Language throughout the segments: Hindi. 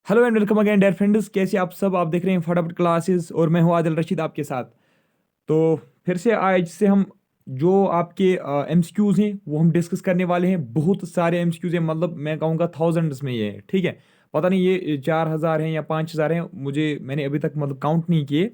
Hello and welcome again dear friends. कैसे आप सब? आप देख रहे हैं फटाफट क्लासेस और मैं हूं आदिल रशीद आपके साथ। तो फिर से आज से हम जो आपके एमसीक्यूज हैं वो हम डिस्कस करने वाले हैं। बहुत सारे एमसीक्यूज हैं, मतलब मैं कहूँगा थाउजेंड्स में ये है। ठीक है, पता नहीं ये 4,000 हैं या 5,000 हैं, मैंने अभी तक मतलब काउंट नहीं किए,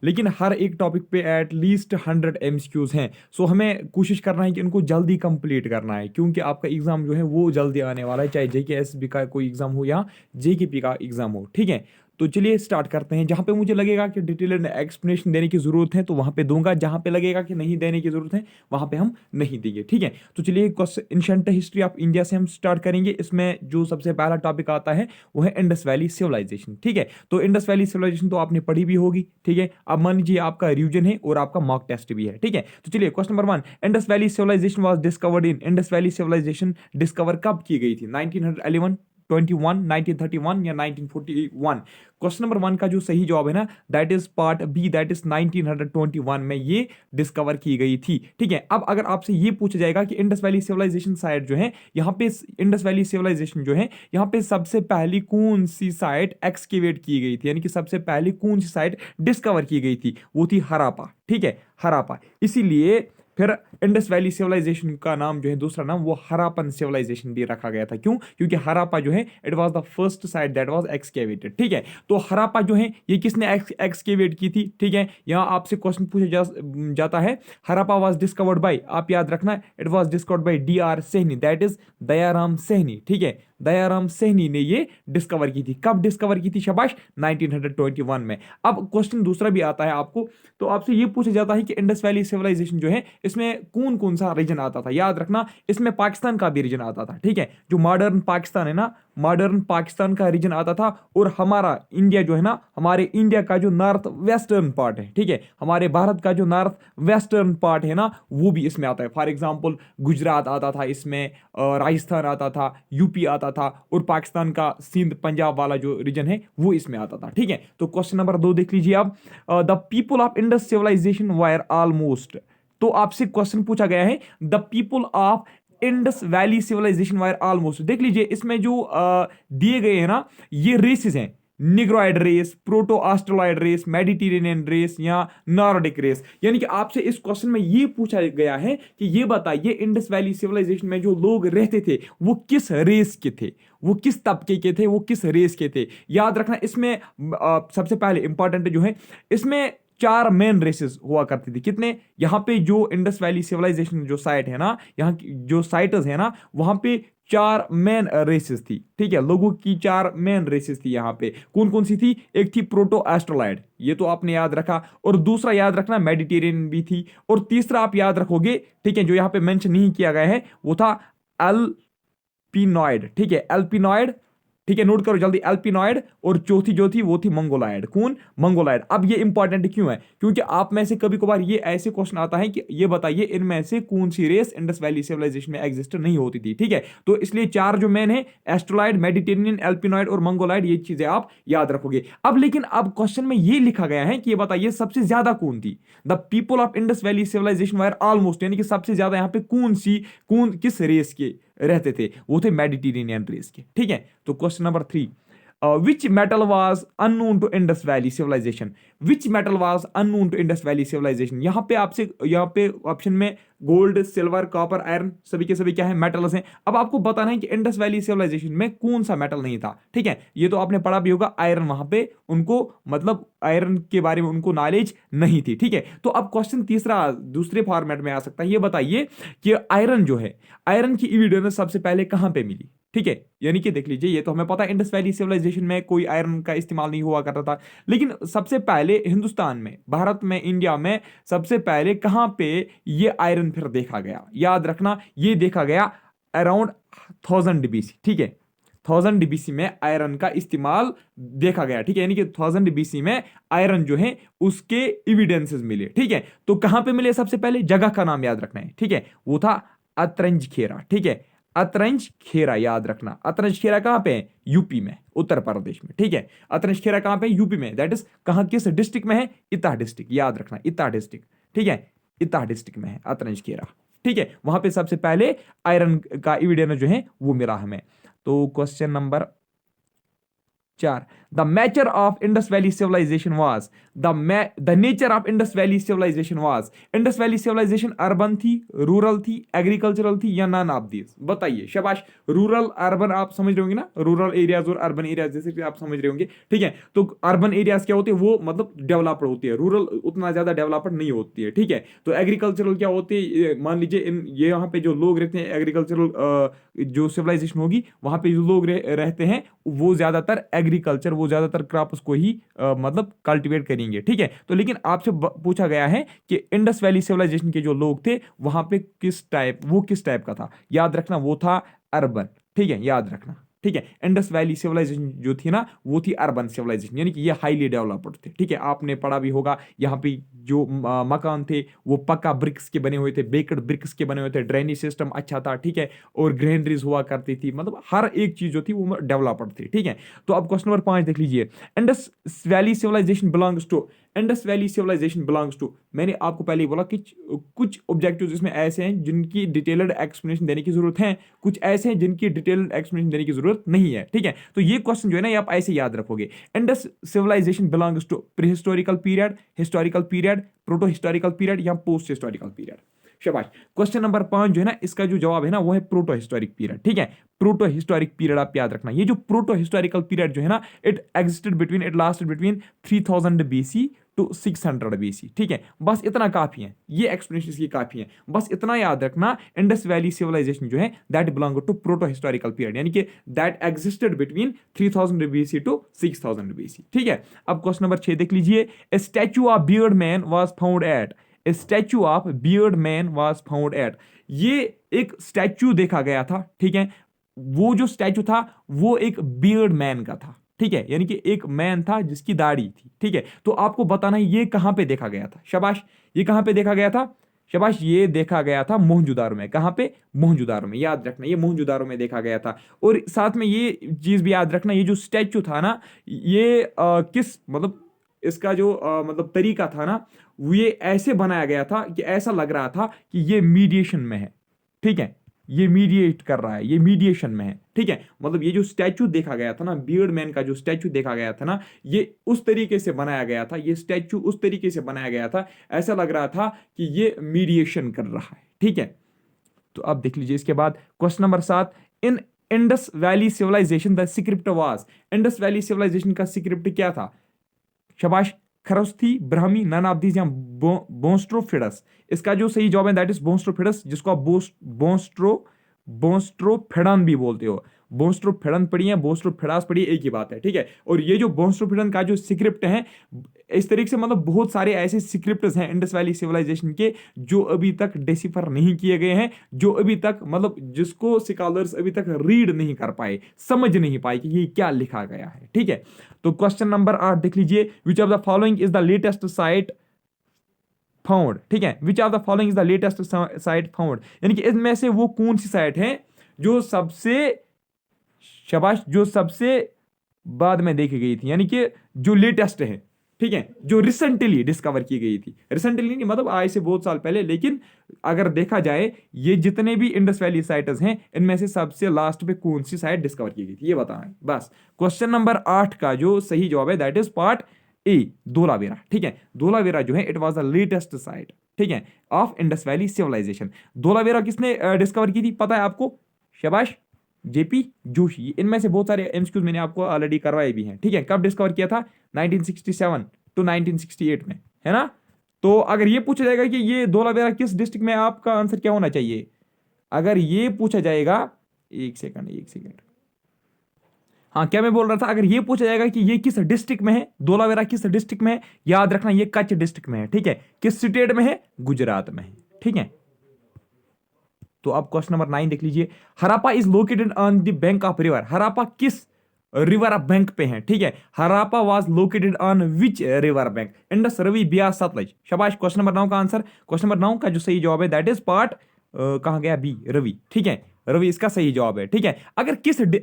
लेकिन हर एक टॉपिक पे एट लीस्ट 100 एमसीक्यूज हैं। सो हमें कोशिश करना है कि इनको जल्दी कंप्लीट करना है, क्योंकि आपका एग्जाम जो है वो जल्दी आने वाला है, चाहे जेकेएसबी का कोई एग्जाम हो या जेकेपी का एग्जाम हो। ठीक है, तो चलिए स्टार्ट करते हैं। जहां पे मुझे लगेगा कि डिटेल्ड एक्सप्लेनेशन देने की जरूरत है तो वहां पे दूंगा, जहां पे लगेगा कि नहीं देने की जरूरत है वहां पे हम नहीं देंगे। ठीक है, तो चलिए एंशंट हिस्ट्री ऑफ इंडिया से हम स्टार्ट करेंगे। इसमें जो सबसे पहला टॉपिक आता है वो है इंडस वैली सिविलाइजेशन। ठीक है, तो इंडस वैली सिविलाइजेशन तो आपने पढ़ी भी होगी। ठीक है, अब मान लीजिए आपका रिवीजन है और आपका मॉक टेस्ट भी है। ठीक है, तो चलिए question number 1, Indus valley civilization was discovered in, Indus valley civilization discover कब की गई थी? 1911, 21, 1931 या 1941? क्वेश्चन नंबर 1 का जो सही जवाब है ना, that is part B, that is 1921 में ये डिस्कवर की गई थी। ठीक है, अब अगर आपसे ये पूछा जाएगा कि इंडस वैली सिविलाइजेशन साइट जो है यहाँ पे, इंडस वैली सिविलाइजेशन जो है यहाँ पे सबसे पहली कौन सी साइट एक्सकेवेट की गई थी, यानी कि सबसे पहली कौन सी साइट डिस्कवर की गई थी, वो थी हरापा। ठीक है, हरापा। इसीलिए फिर इंडस वैली सिविलाइजेशन का नाम जो है, दूसरा नाम वो हरापन सिविलाइजेशन भी रखा गया था। क्यों? क्योंकि हरापा जो है it was the first sight that was excavated. ठीक है, तो हरापा जो है ये किसने एक्सकेवेट की थी? ठीक है, यहां आपसे क्वेश्चन पूछा जाता है हरापा वाज डिस्कवर्ड बाय, आप याद रखना it was discovered by D R Sahni, that is Dayaram Sahni. ठीक है, दयाराम सेहनी ने ये डिस्कवर की थी। कब डिस्कवर की थी? शाबाश, 1921 में। अब क्वेश्चन दूसरा भी आता है आपको, तो आपसे ये पूछा जाता है कि इंडस वैली सिविलाइजेशन जो है इसमें कौन कौन सा रीजन आता था? याद रखना इसमें पाकिस्तान का भी रीजन आता था। ठीक है, जो मॉडर्न पाकिस्तान है ना, मॉडर्न पाकिस्तान का रीजन आता था, और हमारा इंडिया जो है ना, हमारे इंडिया का जो नॉर्थ वेस्टर्न पार्ट है, ठीक है, हमारे भारत का जो नॉर्थ वेस्टर्न पार्ट है ना, वो भी इसमें आता है। फॉर एग्जांपल गुजरात आता था इसमें, राजस्थान आता था, यूपी आता था, और पाकिस्तान का सिंध पंजाब वाला जो रीजन है वो इसमें आता था। ठीक है, तो क्वेश्चन नंबर 2 देख लीजिए आप, the people of Indus civilization were almost, तो आपसे क्वेश्चन पूछा गया है the people of Indus valley civilization were almost. देख लीजिए इसमें जो दिए गए हैं ना, ये रेसेस हैं, Negroid race, proto Australoid race, Mediterranean race या नॉर्डिक रेस। यानी कि आपसे इस क्वेश्चन में ये पूछा गया है कि ये बताइए इंडस वैली सिविलाइजेशन में जो लोग रहते थे वो किस रेस के थे, वो किस तबके के थे, वो किस रेस के थे। याद रखना इसमें सबसे पहले इंपॉर्टेंट जो है, इसमें 4 मेन रेसेस हुआ करती थी। कितने? यहाँ पे जो इंडस वैली सिविलाइजेशन जो साइट है ना, यहाँ की जो साइट्स है ना, वहां पे 4 मेन रेसेस थी। ठीक है, लोगों की 4 मेन रेसेस थी। यहाँ पे कौन कौन सी थी? एक थी प्रोटो एस्ट्रोलाइड, ये तो आपने याद रखा, और दूसरा याद रखना मेडिटेरियन भी थी, और तीसरा आप याद रखोगे, ठीक है, जो यहाँ पे मेंशन नहीं किया गया है वो था एल्पिनॉइड। ठीक है, एल्पिनॉइड। ठीक है, नोट करो जल्दी, एल्पिनॉइड। और चौथी जो थी वो थी मंगोलाइड। कौन? मंगोलाइड। अब ये इंपॉर्टेंट क्यों है? क्योंकि आप में से कभी कभार ये ऐसे क्वेश्चन आता है कि ये बताइए इनमें से कौन सी रेस इंडस वैली सिविलाइजेशन में एग्जिस्ट नहीं होती थी। ठीक है, तो इसलिए 4 जो मेन है, एस्ट्रोलाइड, मेडिटेरियन, एल्पिनॉइड और मंगोलाइड, ये चीजें आप याद रखोगे। अब लेकिन अब क्वेश्चन में ये लिखा गया है कि ये बताइए सबसे ज्यादा कौन थी? The people of Indus valley civilization were almost, यानी कि सबसे ज्यादा यहाँ पे कौन किस रेस के रहते थे? वो थे मेडिटेरेनियन रेस के। ठीक है, तो question number 3, which metal was unknown to Indus valley civilization? Which metal was unknown to Indus valley civilization? यहाँ पे आपसे, यहाँ पे ऑप्शन में गोल्ड, सिल्वर, कॉपर, आयरन, सभी के सभी क्या है? मेटल्स हैं। अब आपको बताना है कि इंडस वैली सिविलाइजेशन में कौन सा मेटल नहीं था। ठीक है, ये तो आपने पढ़ा भी होगा, आयरन, वहां पे उनको मतलब आयरन के बारे में उनको नॉलेज नहीं थी। ठीक है, तो अब क्वेश्चन तीसरा दूसरे फॉर्मेट में आ सकता है, ये बताइए कि आयरन जो है, आयरन की एविडेंस सबसे पहले कहां पे मिली? ठीक है, यानी कि देख लीजिए, ये तो हमें पता है इंडस वैली सिविलाइजेशन में कोई आयरन का इस्तेमाल नहीं हुआ करता था, लेकिन सबसे पहले हिंदुस्तान में, भारत में, इंडिया में सबसे पहले कहां पे ये आयरन फिर देखा गया? याद रखना ये देखा गया अराउंड 1000 BC। ठीक है, 1000 BC में आयरन का इस्तेमाल देखा गया। ठीक है, यानी कि 1000 BC में आयरन जो है उसके एविडेंसेस मिले। ठीक है, तो कहां पे मिले? सबसे पहले जगह का नाम याद रखना है। ठीक है, वो था अतरंज खेरा। ठीक है, अतरंज खेरा याद रखना। अतरंज खेरा कहां पे है? यूपी में, उत्तर प्रदेश में। ठीक है, अतरंज खेरा कहां पे? यूपी में, दैट इज कहां, किस डिस्ट्रिक्ट में है? इता डिस्ट्रिक्ट, याद रखना, इता डिस्ट्रिक्ट। ठीक है, इता डिस्ट्रिक्ट में है अतरंज खेरा। ठीक है, वहां पे सबसे पहले आयरन का एविडेंस जो है वो मिला हमें। तो question number 4 the nature of Indus valley civilization was the nature of Indus valley civilization was Indus valley civilization urban थी, रूरल थी, एग्रीकल्चरल थी या नन ऑफ दीज? बताइए। शाबाश। रूरल अर्बन आप समझ रहे होंगे ना, रूरल एरियाज और अर्बन एरियाज जैसे कि आप समझ रहे होंगे, ठीक है। तो अर्बन एरियाज क्या होते हैं, वो मतलब डेवलप्ड होती है, रूरल उतना ज्यादा डेवलप्ड नहीं होती है, ठीक है। तो एग्रीकल्चरल क्या होती है, मान लीजिए ये यहाँ पे जो लोग रहते हैं, एग्रीकल्चरल जो सिविलाइजेशन होगी वहां पे जो लोग रहते हैं वो ज्यादातर एग्रीकल्चर, वो ज्यादातर क्रॉप्स को ही मतलब कल्टीवेट करेंगे, ठीक है। तो लेकिन आपसे पूछा गया है कि इंडस वैली सिविलाइजेशन के जो लोग थे वहां पे किस टाइप का था, याद रखना वो था अर्बन, ठीक है, याद रखना, ठीक है। इंडस वैली सिविलाइजेशन जो थी ना वो थी अर्बन सिविलाइजेशन, यानी कि ये हाईली डेवलप्ड थे, ठीक है। आपने पढ़ा भी होगा यहाँ पे जो मकान थे वो पक्का ब्रिक्स के बने हुए थे, बेक्ड ब्रिक्स के बने हुए थे, ड्रेनेज सिस्टम अच्छा था, ठीक है, और ग्रेनरीज हुआ करती थी, मतलब हर एक चीज जो थी वो डेवलप्ड थी, ठीक है। तो अब क्वेश्चन नंबर 5 देख लीजिए। Indus valley civilization belongs to Indus valley civilization belongs to, मैंने आपको पहले ही बोला कि कुछ ऑब्जेक्टिव्स इसमें ऐसे हैं जिनकी डिटेल्ड एक्सप्लेनेशन देने की जरूरत है, कुछ ऐसे हैं जिनकी डिटेल्ड एक्सप्लेनेशन देने की जरूरत नहीं है, ठीक है। तो ये क्वेश्चन जो है ना ये आप ऐसे याद रखोगे। Indus civilization belongs to pre historical period, historical period, proto historical period या पोस्ट हिस्टोरिकल पीरियड? शाबाश। क्वेश्चन नंबर 5 जो है ना इसका जो जवाब है ना वो है प्रोटो हिस्टोरिक पीरियड, ठीक है। प्रोटो हिस्टोरिक पीरियड आप याद रखना। ये जो प्रोटो हिस्टोरिकल पीरियड जो है ना it lasted between 3000 BC to 600 BC, ठीक है। बस इतना काफी है, ये एक्सप्लेनेशन इसकी काफी है, बस इतना याद रखना। इंडस वैली सिविलाइजेशन जो है that belong to proto historical period, यानी कि that existed between 3000 BC to 6000 BC, ठीक है। अब क्वेश्चन नंबर 6 देख लीजिए। A statue of beard man was found at, a statue of beard man was found at, ये एक स्टैचू देखा गया था, ठीक है। वो जो स्टैचू था वो एक बियर्ड मैन का था, ठीक है, यानी कि एक मैन था जिसकी दाढ़ी थी, ठीक है। तो आपको बताना है ये कहां पे देखा गया था। शाबाश। ये कहां पे देखा गया था? शाबाश। ये देखा गया था मोहनजोदारो में। कहां पे? मोहनजोदारो में, याद रखना ये मोहनजोदारो में देखा गया था। और साथ में ये चीज भी याद रखना, ये जो स्टैचू था ना ये किस मतलब इसका जो मतलब तरीका था ना वो ये ऐसे बनाया गया था कि ऐसा लग रहा था कि ये मीडिएशन में है, ठीक है, ये मीडिएट कर रहा है, ये मीडिएशन में है, ठीक है। मतलब ये जो स्टैचू देखा गया था ना, बियर्ड मैन का जो स्टैचू देखा गया था ना, ये उस तरीके से बनाया गया था, ये स्टैचू उस तरीके से बनाया गया था, ऐसा लग रहा था कि ये मीडिएशन कर रहा है, ठीक है। तो अब देख लीजिए इसके बाद question number 7। In Indus valley civilization the script was, Indus valley civilization का स्क्रिप्ट क्या था? शाबाश। Kharosthi, Brahmi, none of these या बोस्ट्रोफिडस? इसका जो सही जवाब है दैट इज बोस्ट्रोफिडस, जिसको आप बोस्ट्रोफिडन भी बोलते हो। बोस्ट्रोफिडन पढ़ी है, बोस्ट्रोफिडास पढ़ी, एक ही बात है, ठीक है। और ये जो बोस्ट्रोफिडन का जो स्क्रिप्ट है इस तरीके से मतलब बहुत सारे ऐसे स्क्रिप्ट्स हैं इंडस वैली सिविलाइजेशन के जो अभी तक डिसिफर नहीं किए गए हैं, जो अभी तक मतलब जिसको स्कॉलर्स अभी तक रीड नहीं कर पाए, समझ नहीं पाए कि ये क्या लिखा गया है, ठीक है। तो क्वेश्चन नंबर 8 देख लीजिए। विच of the following is the latest site found, ठीक है, which of the following is the latest site found, यानी कि इनमें से वो कौन सी साइट है जो सबसे शाबाश जो सबसे बाद में देखी गई थी, यानी कि जो लेटेस्ट है, ठीक है, जो रिसेंटली डिस्कवर की गई थी। रिसेंटली नहीं मतलब आज से बहुत साल पहले, लेकिन अगर देखा जाए ये जितने भी इंडस वैली साइट्स हैं इनमें से सबसे लास्ट पे कौन सी साइट डिस्कवर की गई थी ये बताना है बस। क्वेश्चन नंबर 8 का जो सही जवाब है that is part A, Dholavira, ठीक है। धोलावीरा जो है it was the latest site, ठीक है, of Indus valley civilization. Dholavira किसने डिस्कवर की थी पता है आपको? शाबाश, जेपी जोशी। इनमें से बहुत सारे एमसीक्यूज मैंने आपको ऑलरेडी करवाए भी हैं, ठीक है। कब डिस्कवर किया था? 1967 टू 1968 में, है ना। तो अगर ये पूछा जाएगा कि ये धोलावीरा किस डिस्ट्रिक्ट में, आपका आंसर क्या होना चाहिए? अगर ये पूछा जाएगा, एक सेकंड, हाँ क्या मैं बोल रहा था, अगर ये पूछा जाएगा कि ये किस डिस्ट्रिक्ट में है, धोलावीरा किस डिस्ट्रिक्ट में है, याद रखना ये कच्छ डिस्ट्रिक्ट में है, ठीक है। किस स्टेट में है? गुजरात में है, ठीक है। तो अब क्वेश्चन नंबर 9 देख लीजिए। Harappa is located on the bank of river, Harappa किस रिवर बैंक पे है, ठीक है। Harappa was located on which river bank? Indus, Ravi, Beas, Sutlej. शाबाश। क्वेश्चन नंबर 9 का आंसर, क्वेश्चन नंबर 9 का जो सही जवाब है दैट इज पार्ट कहां गया? बी, रवि, ठीक है, रवि इसका सही जवाब है, ठीक है। अगर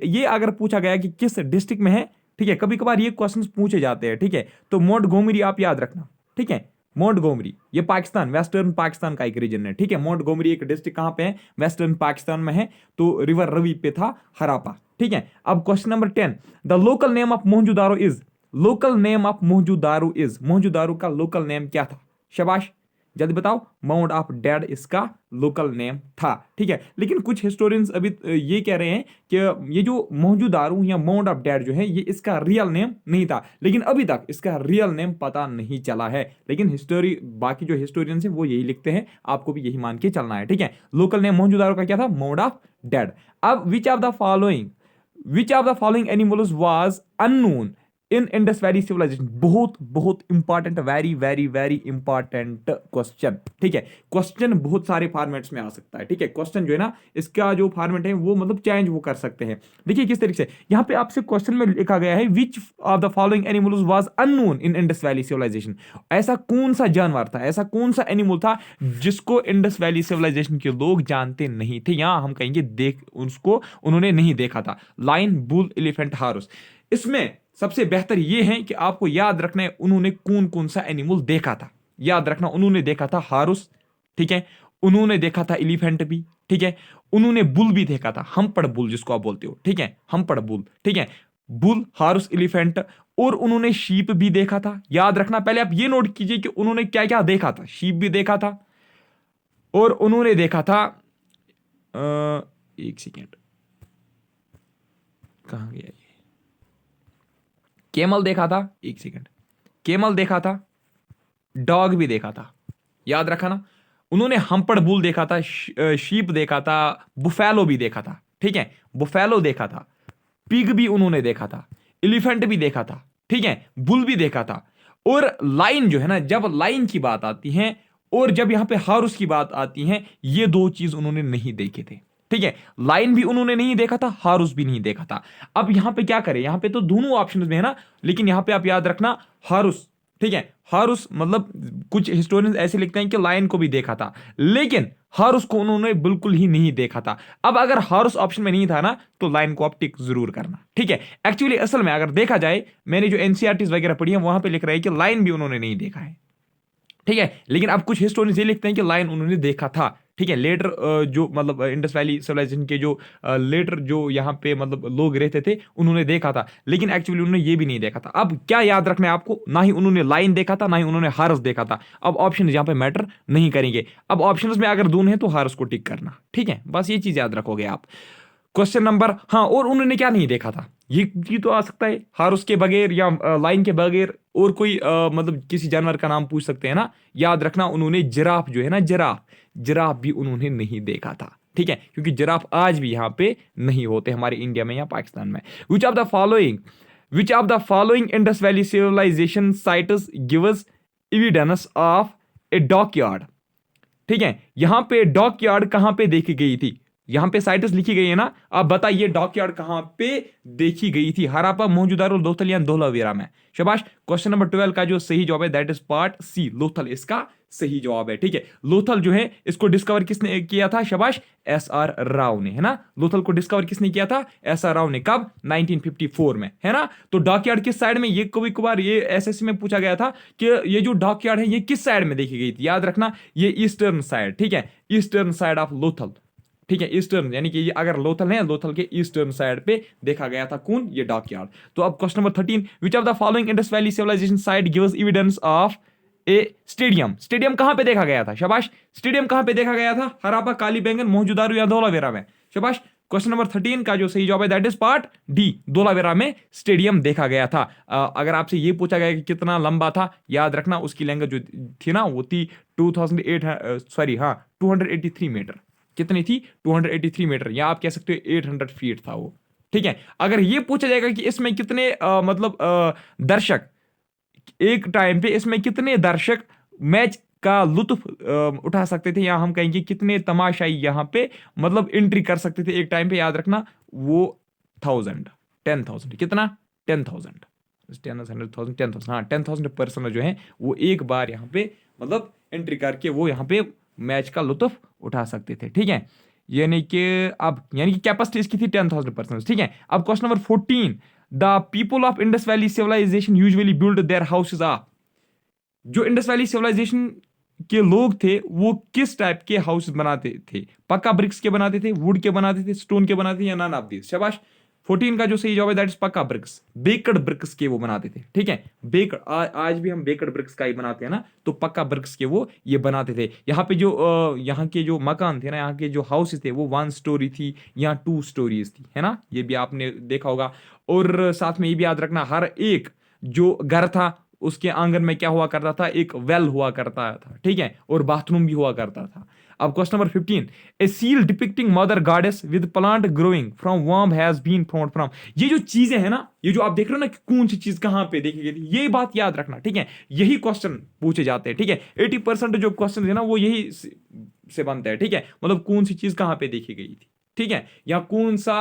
ये अगर पूछा गया कि किस डिस्ट्रिक्ट में है, ठीक है, कभी कभार ये क्वेश्चन पूछे जाते हैं, ठीक है। तो मोंटगोमरी आप याद रखना, ठीक है। मोंटगोमरी ये पाकिस्तान, वेस्टर्न पाकिस्तान का एक रीजन है, ठीक है। मोंटगोमरी एक डिस्ट्रिक्ट कहां पे है? वेस्टर्न पाकिस्तान में है। तो रिवर रवि पे था हरापा, ठीक है। अब question number 10, the local name of Mohenjodaro is, local name of Mohenjodaro is, Mohenjodaro का लोकल नेम क्या था? शाबाश, जल्दी बताओ। माउंट ऑफ डेड इसका लोकल नेम था, ठीक है। लेकिन कुछ हिस्टोरियंस अभी ये कह रहे हैं कि ये जो मोहनजोदारो या माउंट ऑफ डेड जो है ये इसका रियल नेम नहीं था, लेकिन अभी तक इसका रियल नेम पता नहीं चला है। लेकिन हिस्टोरी बाकी जो हिस्टोरियंस हैं वो यही लिखते हैं, आपको भी यही मान के चलना है, ठीक है। लोकल नेम मोहनजोदारो का क्या था? Mount of dead. अब which of the following animals was unknown in Indus valley Civilisation? बहुत बहुत important, very very very important question, ठीक है। क्वेश्चन बहुत सारे फॉर्मेट्स में आ सकता है, ठीक है। क्वेश्चन जो है ना इसका जो फॉर्मेट है वो मतलब चेंज वो कर सकते हैं। देखिए किस तरीके से यहाँ पे आपसे क्वेश्चन में लिखा गया है which of the following animals was unknown in Indus valley civilization. ऐसा कौन सा जानवर था, ऐसा कौन सा एनिमल था जिसको इंडस वैली सिविलाइजेशन के लोग जानते नहीं थे, या हम कहेंगे देख उसको उन्होंने नहीं देखा था। Lion, bull, elephant, horse. इसमें सबसे बेहतर यह है कि आपको याद रखना है उन्होंने कौन कौन सा एनिमल देखा था। याद रखना, उन्होंने देखा था हारूस, ठीक है। उन्होंने देखा था एलिफेंट भी, ठीक है। उन्होंने बुल भी देखा था, हम्पड़ बुल जिसको आप बोलते हो, ठीक है, हम्पड़ बुल, ठीक है। बुल, हारूस, एलिफेंट, और उन्होंने शीप भी देखा था। याद रखना, पहले आप ये नोट कीजिए कि उन्होंने क्या क्या देखा था। शीप भी देखा था और उन्होंने देखा था एक सेकेंड, कहां गया, केमल देखा था, एक सेकंड, केमल देखा था, डॉग भी देखा था। याद रखा ना, उन्होंने हम्पड़ बुल देखा था, शीप देखा था, बुफेलो भी देखा था, ठीक है, बुफेलो देखा था, पिग भी उन्होंने देखा था, एलिफेंट भी देखा था, ठीक है, बुल भी देखा था। और लाइन जो है ना, जब लाइन की बात आती है और जब यहां पे हारूस की बात आती है, ये दो चीज उन्होंने नहीं देखे थे, ठीक है। लाइन भी उन्होंने नहीं देखा था, हारूस भी नहीं देखा था। अब यहां पे क्या करें, यहां पे तो दोनों ऑप्शंस में है ना, लेकिन यहां पे आप याद रखना हारूस, ठीक है। हारूस मतलब कुछ हिस्टोरियंस ऐसे लिखते हैं कि लायन को भी देखा था, लेकिन हारूस को उन्होंने बिल्कुल ही नहीं देखा था। अब अगर हारूस ऑप्शन में नहीं था ना तो लायन को आप टिक जरूर करना, ठीक है। एक्चुअली असल में अगर देखा जाए, मैंने जो एनसीईआरटीज वगैरह पढ़ी है वहां पे लिख रहा है कि लायन भी उन्होंने नहीं देखा है, ठीक है। लेकिन अब कुछ हिस्टोरियंस ये लिखते हैं कि लायन उन्होंने देखा था, ठीक है। लेटर जो मतलब इंडस वैली सिविलाइजेशन के जो लेटर जो यहाँ पे मतलब लोग रहते थे उन्होंने देखा था, लेकिन एक्चुअली उन्होंने ये भी नहीं देखा था। अब क्या याद रखना है आपको, ना ही उन्होंने लाइन देखा था, ना ही उन्होंने हारस देखा था। अब ऑप्शन यहाँ पे मैटर नहीं करेंगे। अब ऑप्शंस में अगर दोनों है तो हारस को टिक करना, ठीक है। बस ये चीज याद रखोगे आप। क्वेश्चन नंबर, हाँ, और उन्होंने क्या नहीं देखा था, ये तो आ सकता है हारूस के बगैर या लाइन के बगैर और कोई मतलब किसी जानवर का नाम पूछ सकते हैं ना। याद रखना, उन्होंने जिराफ जो है ना, जिराफ भी उन्होंने नहीं देखा था, ठीक है, क्योंकि जिराफ आज भी यहाँ पे नहीं होते हमारे इंडिया में या पाकिस्तान में। Which of the following Indus valley civilization sites gives evidence of a dockyard, ठीक है। यहां पे डॉकयार्ड कहां पे देखी गई थी, यहां पे साइट्स लिखी गई है ना, आप बताइए डॉकयार्ड कहां पे देखी गई थी? हरापा, मोहनजोदारो, लोथल या धोलावीरा में? शाबाश। क्वेश्चन नंबर 12 का जो सही जवाब है that is part C, Lothal इसका सही जवाब है, ठीक है। लोथल जो है इसको डिस्कवर किसने किया था? शाबाश, एसआर राव ने, है ना। लोथल को डिस्कवर किसने किया था? एसआर राव ने। कब? 1954 में, है ना। तो डॉकयार्ड किस साइड में, ये कभी कभार ये एसएससी में पूछा गया था कि ये जो डॉकयार्ड है ये किस साइड में देखी गई थी। याद रखना, ये ईस्टर्न साइड, ठीक है, ईस्टर्न साइड ऑफ लोथल, ठीक है। ईस्टर्न यानी कि ये अगर लोथल है, लोथल के ईस्टर्न साइड पे देखा गया था कौन? ये डॉकयार्ड। तो अब question number 13, which of the following Indus valley civilization site gives evidence of a stadium? Stadium कहां पे देखा गया था? शाबाश, स्टेडियम कहां पे देखा गया था? हरापा, कालीबंगन, मोहनजोदारो या धोलावीरा में? शाबाश। क्वेश्चन नंबर 13 का जो सही जवाब है that is part D, Dholavira में स्टेडियम देखा गया था। अगर आपसे ये पूछा गया कि कितना लंबा था, याद रखना उसकी लैंग्वेज जो थी ना वो थी 283 मीटर। कितनी थी? 283 मीटर, या आप कह सकते हो 800 फीट था वो, ठीक है। अगर ये पूछा जाएगा कि इसमें कितने मतलब दर्शक एक टाइम पे, इसमें कितने दर्शक मैच का लुत्फ उठा सकते थे, या हम कहेंगे कितने तमाशाई यहाँ पे मतलब एंट्री कर सकते थे एक टाइम पे, याद रखना वो 10,000। कितना? 10,000, 10,000, हाँ 10,000 पर्सन जो है वो एक बार यहाँ पे मतलब एंट्री करके वो यहाँ पे मैच का लुत्फ उठा सकते थे, ठीक है। यानी कि अब यानी कि कैपेसिटी इसकी थी 10,000 पर्सन, ठीक है। अब question number 14, the people of Indus valley civilization usually build their houses of, जो इंडस वैली सिविलाइजेशन के लोग थे वो किस टाइप के हाउस बनाते थे? पक्का ब्रिक्स के बनाते थे, वुड के बनाते थे, स्टोन के बनाते थे, या नन ऑफ दिस? शाबाश। 14 का जो सही जवाब है दैट इज पक्का ब्रिक्स, बेक्ड ब्रिक्स के वो बनाते थे, ठीक है। बेक्ड, आज भी हम बेक्ड ब्रिक्स का ही बनाते हैं ना, तो पक्का ब्रिक्स के वो ये बनाते थे। यहाँ पे जो यहाँ के जो मकान थे ना, यहाँ के जो हाउसेस थे वो 1 स्टोरी थी, यहाँ 2 स्टोरीज थी, है ना, ये भी आपने देखा होगा। और साथ में ये भी याद रखना, हर एक जो घर था उसके आंगन में क्या हुआ करता था, एक वेल हुआ करता था, ठीक है, और बाथरूम भी हुआ करता था। अब question number 15, a seal depicting mother goddess with plant growing from worm has been found from. ये जो चीजें हैं ना, ये जो आप देख रहे हो ना कि कौन सी चीज कहां पे देखी गई थी, ये बात याद रखना, ठीक है। यही क्वेश्चन पूछे जाते हैं, ठीक है। 80% जो क्वेश्चन है ना वो यही से बनता है, ठीक है। मतलब कौन सी चीज कहां पे देखी गई थी, ठीक है, या कौन सा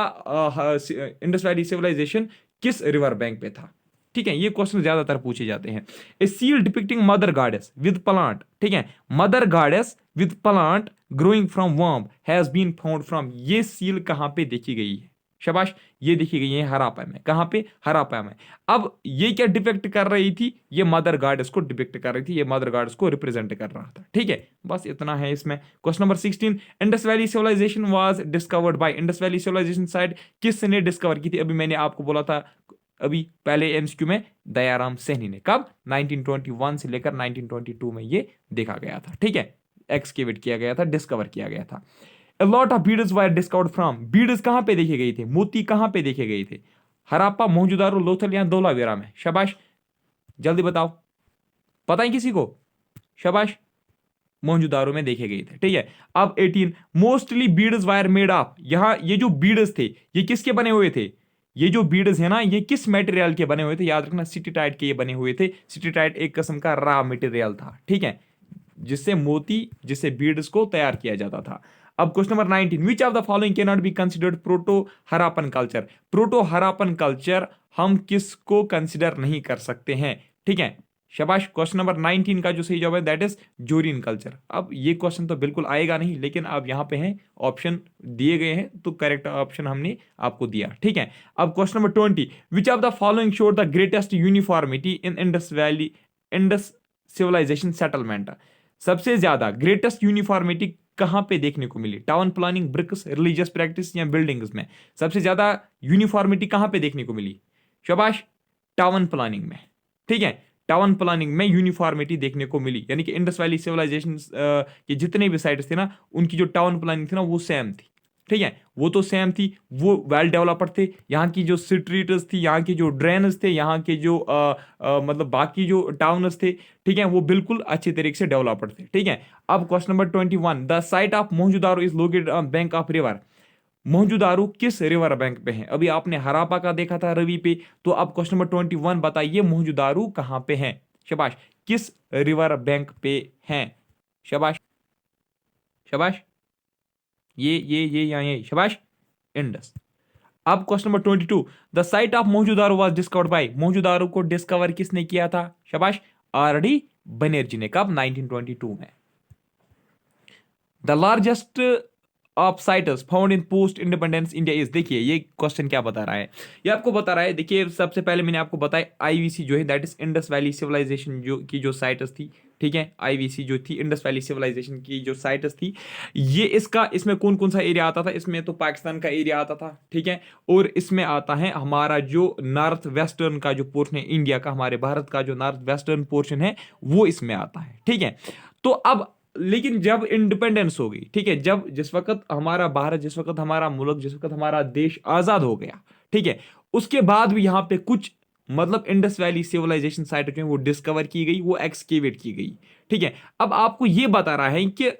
इंडस वैली सिविलाइजेशन किस रिवर बैंक पे था, ठीक है। ये क्वेश्चन ज्यादातर पूछे जाते हैं। A seal depicting mother goddess with plant, ठीक है, mother goddess with plant growing from worm has been found from, ये सील कहां पे देखी गई है, शाबाश, ये देखी गई है हराप्पा में। कहां पे, हराप्पा में। अब ये क्या डिपिक्ट कर रही थी, ये मदर गॉडेस को डिपिक्ट कर रही थी, ये मदर गॉडेस को रिप्रेजेंट कर रहा था, ठीक है। बस इतना है इसमें। Question number 16, Indus valley civilization was discovered by, Indus valley civilization site किसने डिस्कवर की थी। अभी मैंने आपको बोला था अभी पहले एमसीक्यू में, दयाराम सैनी ने। कब, 1921 से लेकर 1922 में ये देखा गया था, ठीक है, एक्सकेवेट किया गया था, डिस्कवर किया गया था। A lot of beads were discovered from, beads कहां पे देखे गए थे, मोती कहां पे देखे गए थे, हराप्पा, मोहनजोदारो, लोथल या धोलावीरा में, शाबाश, जल्दी बताओ, पता है किसी को, शाबाश, मोहनजोदारो में देखे गए थे, ठीक है। अब 18, mostly beads wire made of, यहां ये जो बीड्स थे ये किसके बने हुए थे, ये जो बीड्स है ना ये किस मटेरियल के बने हुए थे, याद रखना सिटीटाइट के ये बने हुए थे। सिटीटाइट एक किस्म का रॉ मटेरियल था, ठीक है, जिससे मोती, जिससे बीड्स को तैयार किया जाता था। अब question number 19, which of the following can not be considered proto हरापन कल्चर, प्रोटो हरापन कल्चर हम किसको कंसिडर नहीं कर सकते हैं, ठीक है, शाबाश। क्वेश्चन नंबर 19 का जो सही जवाब है दैट इज जोरिन कल्चर। अब ये क्वेश्चन तो बिल्कुल आएगा नहीं, लेकिन अब यहां पे हैं ऑप्शन दिए गए हैं तो करेक्ट ऑप्शन हमने आपको दिया, ठीक है। अब question number 20, which of the following showed the greatest uniformity in Indus Valley, Indus Civilisation settlement, सबसे ज्यादा ग्रेटेस्ट यूनिफॉर्मिटी कहां पे देखने को मिली, town planning, bricks, religious practice या बिल्डिंग्स में, सबसे ज्यादा यूनिफॉर्मिटी कहां पे देखने को मिली, शाबाश, टाउन प्लानिंग में, ठीक है, टाउन प्लानिंग में यूनिफॉर्मिटी देखने को मिली। यानी कि इंडस वैली सिविलाइजेशन के जितने भी साइट्स थे ना, उनकी जो टाउन प्लानिंग थी ना वो सेम थी, ठीक है, वो तो सेम थी, वो वेल डेवलप्ड थे। यहाँ की जो स्ट्रीट्स थी, यहाँ के जो ड्रेन्स थे, यहाँ के जो मतलब बाकी जो टाउन्स थे, ठीक है, वो बिल्कुल अच्छे तरीके से डेवलप्ड थे, ठीक है। अब question number 21, the site of Mohenjodaro is located on bank of river, Mohenjodaro किस रिवर बैंक पे है। अभी आपने हरापा का देखा था रवि पे, तो अब क्वेश्चन नंबर 21 बताइए मोहनजोदारो कहां पे है, शाबाश, किस रिवर बैंक पे हैं, शाबाश, शाबाश, ये या ये, शाबाश, इंडस। अब question number 22, the site of Mohenjodaro was discovered bye, Mohenjodaro को डिस्कवर किसने किया था, शाबाश, आर.डी. बनर्जी ने। कब, 1922 में। The largest of sites found in post independence India is, देखिए ये क्वेश्चन क्या बता रहा है, ये आपको बता रहा है, देखिए सबसे पहले मैंने आपको बताया आईवीसी जो है that is Indus valley civilization जो की जो साइट्स थी, ठीक है, आईवीसी जो थी इंडस वैली सिविलाइजेशन की जो साइट्स थी, ये इसमें कौन कौन सा एरिया आता था, इसमें तो पाकिस्तान का एरिया आता था, ठीक है, और इसमें आता है हमारा जो नॉर्थ वेस्टर्न का जो पोर्शन है इंडिया का, हमारे भारत का जो नॉर्थ वेस्टर्न पोर्शन है वो इसमें आता है, ठीक है। तो अब लेकिन जब इंडिपेंडेंस हो गई, ठीक है, जब जिस वक्त हमारा भारत, जिस वक्त हमारा मुल्क, जिस वक्त हमारा देश आजाद हो गया, ठीक है, उसके बाद भी यहाँ पे कुछ मतलब इंडस वैली सिविलाइजेशन साइट जो है वो डिस्कवर की गई, वो एक्सकेवेट की गई, ठीक है। अब आपको ये बता रहा है कि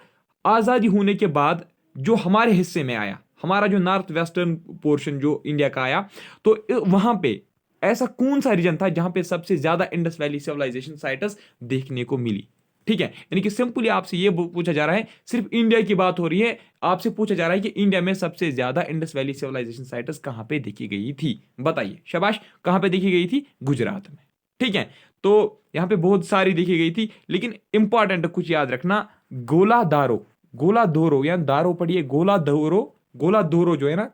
आजादी होने के बाद जो हमारे हिस्से में आया, हमारा जो नॉर्थ वेस्टर्न पोर्शन जो इंडिया का आया, तो वहां पे ऐसा कौन सा रीजन था जहां पे सबसे ज्यादा इंडस वैली सिविलाइजेशन साइट्स देखने को मिली, ठीक है। यानी कि सिंपली आपसे ये पूछा जा रहा है, सिर्फ इंडिया की बात हो रही है, आपसे पूछा जा रहा है कि इंडिया में सबसे ज्यादा इंडस वैली सिविलाइजेशन साइट्स कहां पे देखी गई थी, बताइए, शाबाश, कहां पे देखी गई थी, गुजरात में, ठीक है। तो यहां पे बहुत सारी देखी गई थी, लेकिन इंपॉर्टेंट कुछ याद रखना, गोलादारो, गोलादोरो या दारो पढ़िए, गोलादोरो, गोलादोरो जो है ना,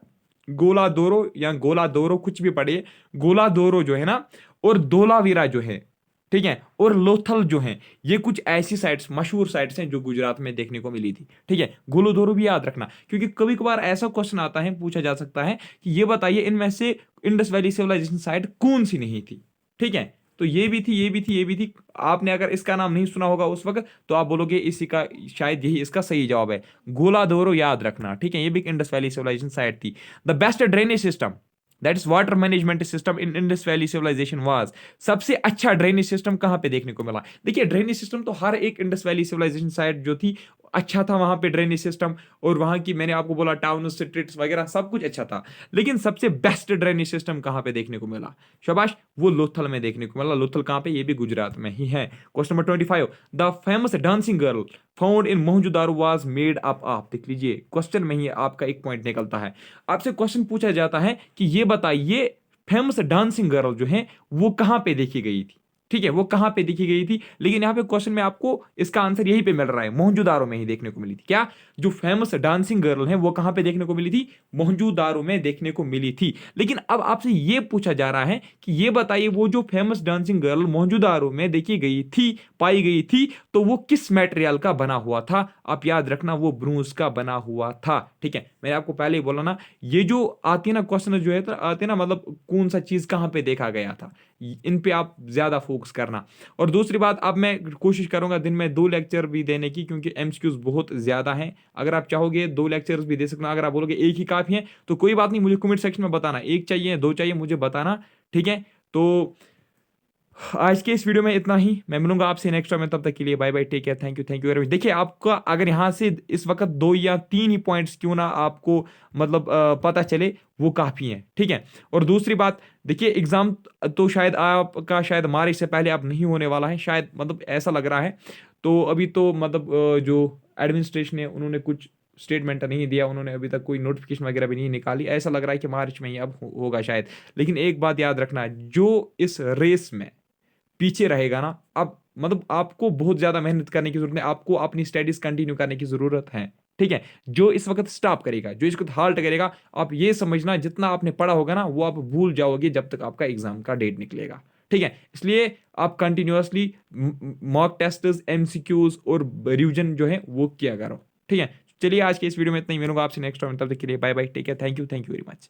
गोलादोरो या गोलादोरो कुछ भी पढ़िए, गोलादोरो जो है ना, और धोलावीरा जो है, ठीक है। और लोथल जो है ये कुछ ऐसी साइट्स, मशहूर साइट्स हैं जो गुजरात में देखने को मिली थी। ठीक है, गुलुधोरू भी याद रखना, क्योंकि कभी कभार ऐसा क्वेश्चन आता है, पूछा जा सकता है कि ये बताइए इनमें से इंडस वैली सिविलाइजेशन साइट कौन सी नहीं थी। ठीक है, तो ये भी थी, ये भी थी, ये भी थी। आपने अगर इसका नाम नहीं सुना होगा उस वक्त तो आप बोलोगे इसी का शायद यही इसका सही जवाब है, गोलाधोरो याद रखना। ठीक है, ये भी इंडस वैली सिविलाइजेशन साइट थी। The best drainage system, that is water management system in Indus valley civilization was, सबसे अच्छा ड्रेनेज सिस्टम कहां पे देखने को मिला। देखिए ड्रेनेज सिस्टम तो हर एक इंडस वैली सिविलाइजेशन साइट जो थी अच्छा था, वहां पे ड्रेनेज सिस्टम, और वहां की मैंने आपको बोला टाउन स्ट्रीट्स वगैरह सब कुछ अच्छा था। लेकिन सबसे बेस्ट ड्रेनेज सिस्टम कहां पे देखने को मिला, शाबाश, वो लोथल में देखने को मिला। लोथल कहां पे, ये भी गुजरात में ही है। Question number 25, the famous dancing girl found in Mohenjodaro was made up of, देख लीजिए क्वेश्चन में ही आपका एक पॉइंट निकलता है। आपसे क्वेश्चन पूछा जाता है कि ये बताइए फेमस डांसिंग गर्ल जो है वो कहां पे देखी गई थी। ठीक है, वो कहां पे देखी गई थी, लेकिन यहां पे क्वेश्चन में आपको इसका आंसर यही पे मिल रहा है, मोहनजोदारो में ही देखने को मिली थी। क्या, जो फेमस डांसिंग गर्ल है वो कहां पे देखने को मिली थी, मोहनजोदारो में देखने को मिली थी। लेकिन अब आपसे ये पूछा जा रहा है कि ये बताइए वो जो फेमस डांसिंग गर्ल मोहनजोदारो में देखी गई थी, पाई गई थी, तो वो किस मटेरियल का बना हुआ था। आप याद रखना वो ब्रोंज का बना हुआ था। ठीक है, मैंने आपको पहले ही बोला ना, ये जो आती है ना क्वेश्चन जो है तो आते हैं ना, मतलब कौन सा चीज कहां पे देखा गया था, इन पे आप ज्यादा फोकस करना। और दूसरी बात, अब मैं कोशिश करूंगा दिन में 2 लेक्चर भी देने की, क्योंकि एमसीक्यूज बहुत ज्यादा हैं। अगर आप चाहोगे 2 लेक्चर्स भी दे सकना, अगर आप बोलोगे एक ही काफी है तो कोई बात नहीं, मुझे कमेंट सेक्शन में बताना, एक चाहिए 2 चाहिए, मुझे बताना। ठीक है, तो आज के इस वीडियो में इतना ही, मैं मिलूंगा आपसे नेक्स्ट टाइम में, तब तक के लिए bye bye, take care, thank you very much. देखिए आपका अगर यहाँ से इस वक्त 2 या 3 ही पॉइंट्स क्यों ना आपको मतलब पता चले, वो काफी हैं। ठीक है, और दूसरी बात, देखिए एग्जाम तो शायद आपका शायद मार्च से पहले अब नहीं होने वाला है, शायद मतलब ऐसा लग रहा है। तो अभी तो मतलब जो एडमिनिस्ट्रेशन है उन्होंने कुछ स्टेटमेंट नहीं दिया, उन्होंने अभी तक कोई नोटिफिकेशन वगैरह भी नहीं निकाली, ऐसा लग रहा है कि मार्च में ही अब होगा शायद। लेकिन एक बात याद रखना, जो इस रेस में पीछे रहेगा ना, अब मतलब आपको बहुत ज्यादा मेहनत करने की जरूरत है, आपको अपनी स्टडीज कंटिन्यू करने की जरूरत है। ठीक है, जो इस वक्त स्टॉप करेगा, जो इसको हाल्ट करेगा, आप ये समझना जितना आपने पढ़ा होगा ना वो आप भूल जाओगे जब तक आपका एग्जाम का डेट निकलेगा। ठीक है, इसलिए आप कंटिन्यूअसली मॉक टेस्ट, एमसीक्यूज और रिवीजन जो है वो किया करो। ठीक है, चलिए आज के इस वीडियो में इतना ही, मिलूंगा आपसे नेक्स्ट टाइम, तब तक के लिए bye bye, take care, thank you very much.